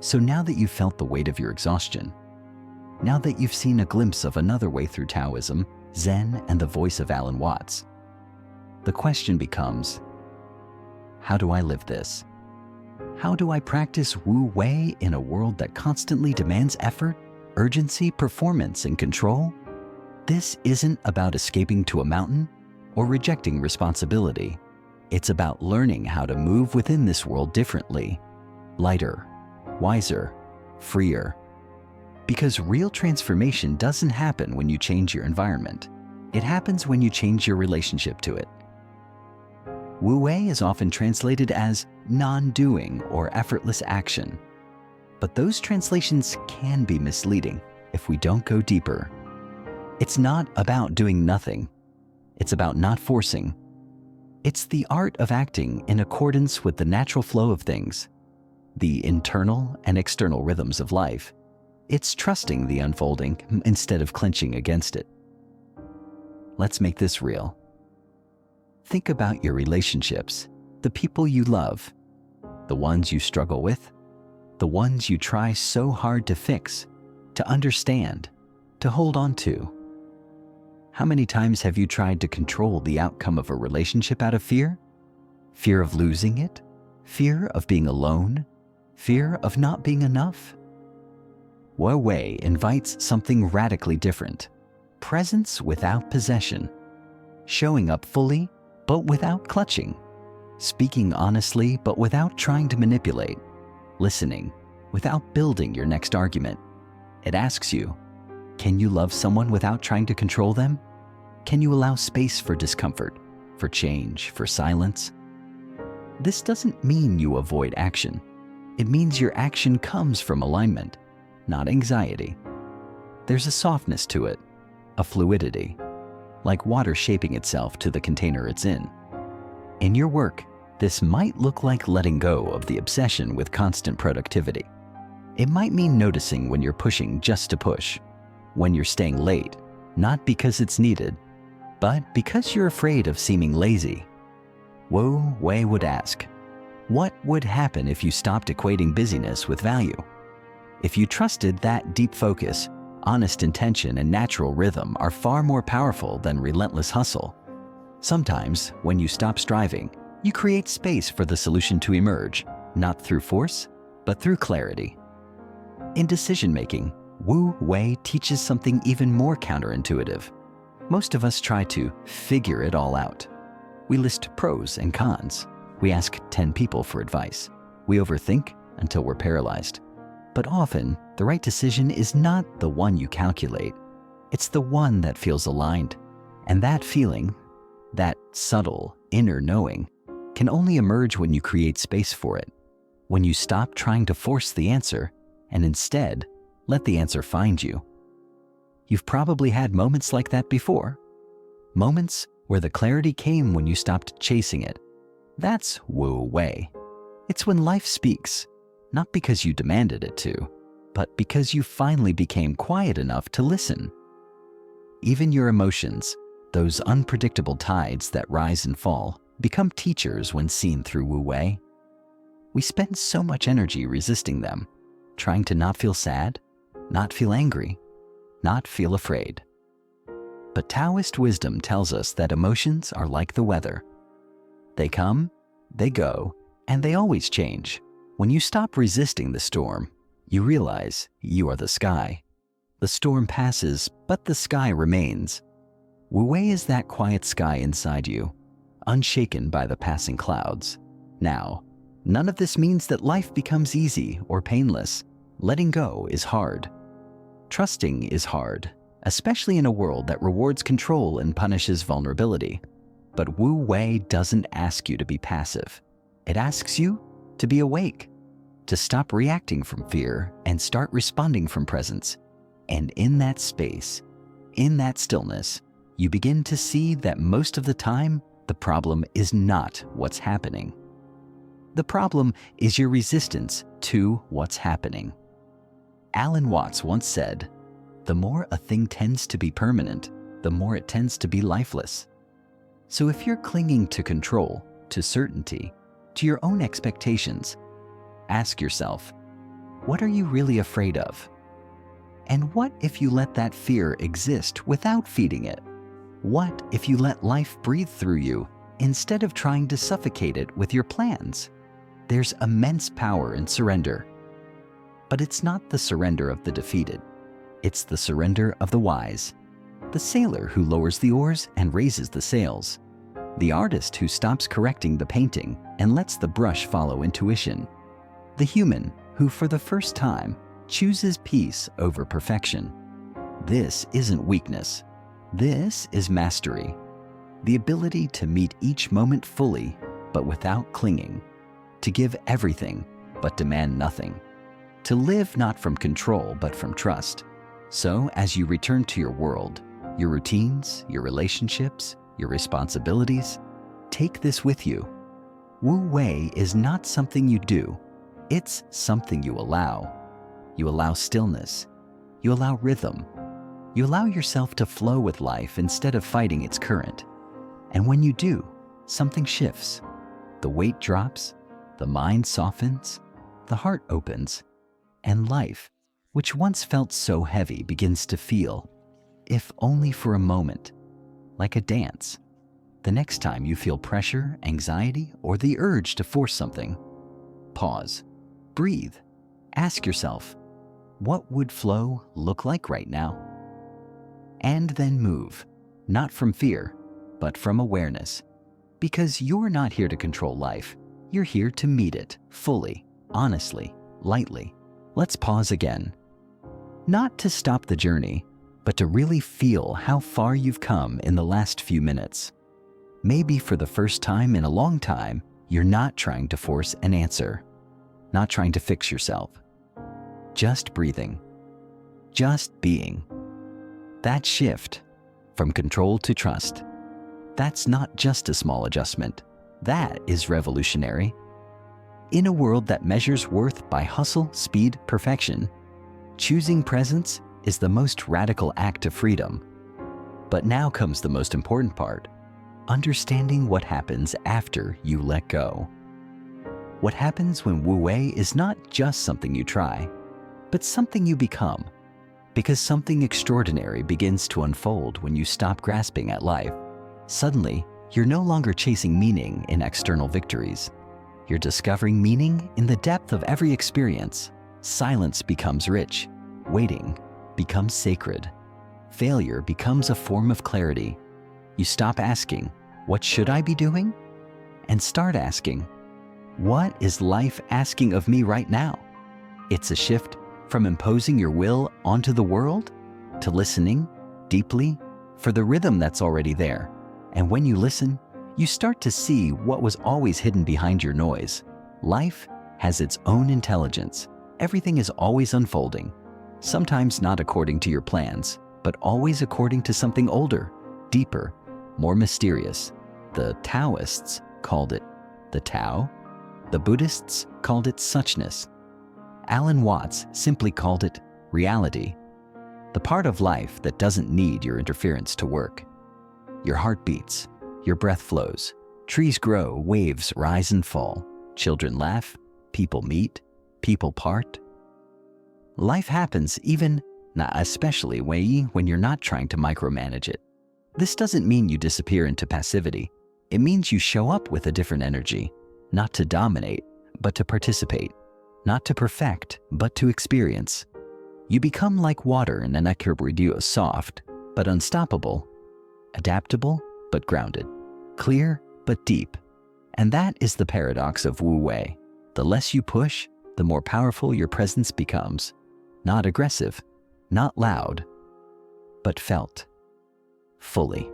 So now that you've felt the weight of your exhaustion, now that you've seen a glimpse of another way through Taoism, Zen, and the voice of Alan Watts, the question becomes, how do I live this? How do I practice Wu Wei in a world that constantly demands effort, urgency, performance, and control? This isn't about escaping to a mountain or rejecting responsibility. It's about learning how to move within this world differently, lighter, wiser, freer. Because real transformation doesn't happen when you change your environment. It happens when you change your relationship to it. Wu Wei is often translated as non-doing or effortless action. But those translations can be misleading if we don't go deeper. It's not about doing nothing. It's about not forcing. It's the art of acting in accordance with the natural flow of things, the internal and external rhythms of life. It's trusting the unfolding instead of clenching against it. Let's make this real. Think about your relationships, the people you love, the ones you struggle with, the ones you try so hard to fix, to understand, to hold on to. How many times have you tried to control the outcome of a relationship out of fear? Fear of losing it? Fear of being alone? Fear of not being enough? Wu Wei invites something radically different. Presence without possession. Showing up fully, but without clutching. Speaking honestly, but without trying to manipulate. Listening, without building your next argument. It asks you, can you love someone without trying to control them? Can you allow space for discomfort, for change, for silence? This doesn't mean you avoid action. It means your action comes from alignment, not anxiety. There's a softness to it, a fluidity, like water shaping itself to the container it's in. In your work, this might look like letting go of the obsession with constant productivity. It might mean noticing when you're pushing just to push, when you're staying late, not because it's needed, but because you're afraid of seeming lazy. Wu Wei would ask, what would happen if you stopped equating busyness with value? If you trusted that deep focus, honest intention, and natural rhythm are far more powerful than relentless hustle. Sometimes, when you stop striving, you create space for the solution to emerge, not through force, but through clarity. In decision-making, Wu Wei teaches something even more counterintuitive. Most of us try to figure it all out. We list pros and cons. We ask 10 people for advice. We overthink until we're paralyzed. But often, the right decision is not the one you calculate. It's the one that feels aligned. And that feeling, that subtle inner knowing, can only emerge when you create space for it. When you stop trying to force the answer and instead let the answer find you. You've probably had moments like that before. Moments where the clarity came when you stopped chasing it. That's Wu Wei. It's when life speaks, not because you demanded it to, but because you finally became quiet enough to listen. Even your emotions, those unpredictable tides that rise and fall, become teachers when seen through Wu Wei. We spend so much energy resisting them, trying to not feel sad, not feel angry, not feel afraid. But Taoist wisdom tells us that emotions are like the weather. They come, they go, and they always change. When you stop resisting the storm, you realize you are the sky. The storm passes, but the sky remains. Wu Wei is that quiet sky inside you, unshaken by the passing clouds. Now, none of this means that life becomes easy or painless. Letting go is hard. Trusting is hard, especially in a world that rewards control and punishes vulnerability. But Wu Wei doesn't ask you to be passive. It asks you to be awake, to stop reacting from fear and start responding from presence. And in that space, in that stillness, you begin to see that most of the time, the problem is not what's happening. The problem is your resistance to what's happening. Alan Watts once said, "The more a thing tends to be permanent, the more it tends to be lifeless." So if you're clinging to control, to certainty, to your own expectations, ask yourself, What are you really afraid of? And what if you let that fear exist without feeding it? What if you let life breathe through you instead of trying to suffocate it with your plans? There's immense power in surrender. But it's not the surrender of the defeated. It's the surrender of the wise. The sailor who lowers the oars and raises the sails. The artist who stops correcting the painting and lets the brush follow intuition. The human who, for the first time, chooses peace over perfection. This isn't weakness. This is mastery. The ability to meet each moment fully, but without clinging. To give everything, but demand nothing. To live not from control, but from trust. So, as you return to your world, your routines, your relationships, your responsibilities, take this with you. Wu Wei is not something you do. It's something you allow. You allow stillness. You allow rhythm. You allow yourself to flow with life instead of fighting its current. And when you do, something shifts. The weight drops, the mind softens, the heart opens, and life, which once felt so heavy, begins to feel, if only for a moment, like a dance. The next time you feel pressure, anxiety, or the urge to force something, pause, breathe, ask yourself, what would flow look like right now? And then move, not from fear, but from awareness. Because you're not here to control life, you're here to meet it fully, honestly, lightly. Let's pause again. Not to stop the journey, but to really feel how far you've come in the last few minutes. Maybe for the first time in a long time, you're not trying to force an answer, not trying to fix yourself. Just breathing, just being. That shift from control to trust, that's not just a small adjustment. That is revolutionary. In a world that measures worth by hustle, speed, perfection, choosing presence is the most radical act of freedom. But now comes the most important part, understanding what happens after you let go. What happens when Wu Wei is not just something you try, but something you become. Because something extraordinary begins to unfold when you stop grasping at life. Suddenly, you're no longer chasing meaning in external victories. You're discovering meaning in the depth of every experience. Silence becomes rich. Waiting becomes sacred. Failure becomes a form of clarity. You stop asking, what should I be doing? And start asking, what is life asking of me right now? It's a shift from imposing your will onto the world to listening deeply for the rhythm that's already there. And when you listen, you start to see what was always hidden behind your noise. Life has its own intelligence. Everything is always unfolding, sometimes not according to your plans, but always according to something older, deeper, more mysterious. The Taoists called it the Tao. The Buddhists called it suchness. Alan Watts simply called it reality. The part of life that doesn't need your interference to work. Your heart beats, your breath flows, trees grow, waves rise and fall, children laugh, people meet, people part. Life happens even, especially when you're not trying to micromanage it. This doesn't mean you disappear into passivity. It means you show up with a different energy, not to dominate, but to participate, not to perfect, but to experience. You become like water in an equilibrium, soft, but unstoppable, adaptable, but grounded, clear, but deep. And that is the paradox of Wu Wei. The less you push, the more powerful your presence becomes. Not aggressive, not loud, but felt. Fully.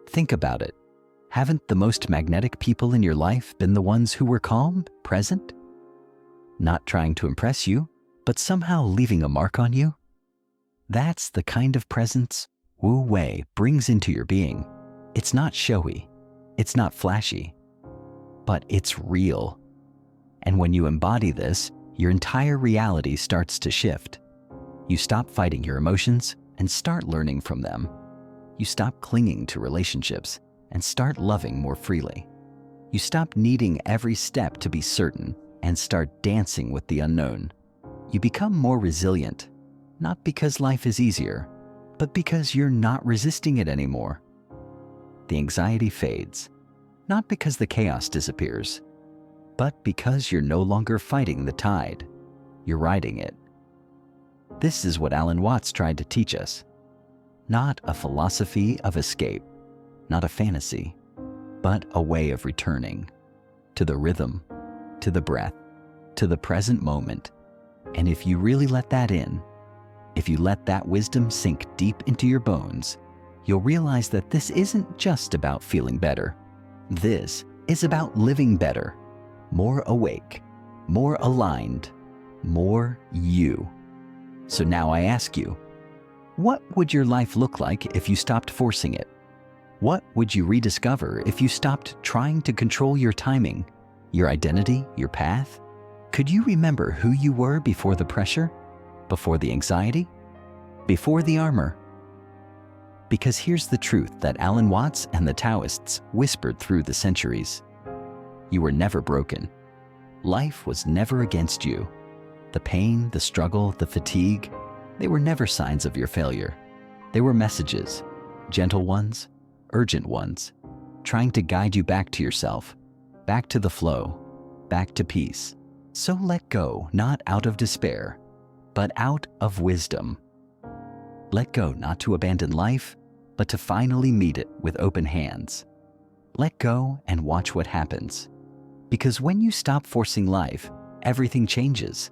Think about it. Haven't the most magnetic people in your life been the ones who were calm, present? Not trying to impress you, but somehow leaving a mark on you? That's the kind of presence Wu Wei brings into your being. It's not showy, it's not flashy, but it's real. And when you embody this, your entire reality starts to shift. You stop fighting your emotions and start learning from them. You stop clinging to relationships and start loving more freely. You stop needing every step to be certain and start dancing with the unknown. You become more resilient, not because life is easier, but because you're not resisting it anymore. The anxiety fades, not because the chaos disappears, but because you're no longer fighting the tide, you're riding it. This is what Alan Watts tried to teach us. Not a philosophy of escape, not a fantasy, but a way of returning to the rhythm, to the breath, to the present moment. And if you really let that in, if you let that wisdom sink deep into your bones, you'll realize that this isn't just about feeling better. This is about living better, more awake, more aligned, more you. So now I ask you, what would your life look like if you stopped forcing it? What would you rediscover if you stopped trying to control your timing, your identity, your path? Could you remember who you were before the pressure, before the anxiety, before the armor? Because here's the truth that Alan Watts and the Taoists whispered through the centuries. You were never broken. Life was never against you. The pain, the struggle, the fatigue, they were never signs of your failure. They were messages, gentle ones, urgent ones, trying to guide you back to yourself, back to the flow, back to peace. So let go, not out of despair, but out of wisdom. Let go not to abandon life, but to finally meet it with open hands. Let go and watch what happens. Because when you stop forcing life, everything changes.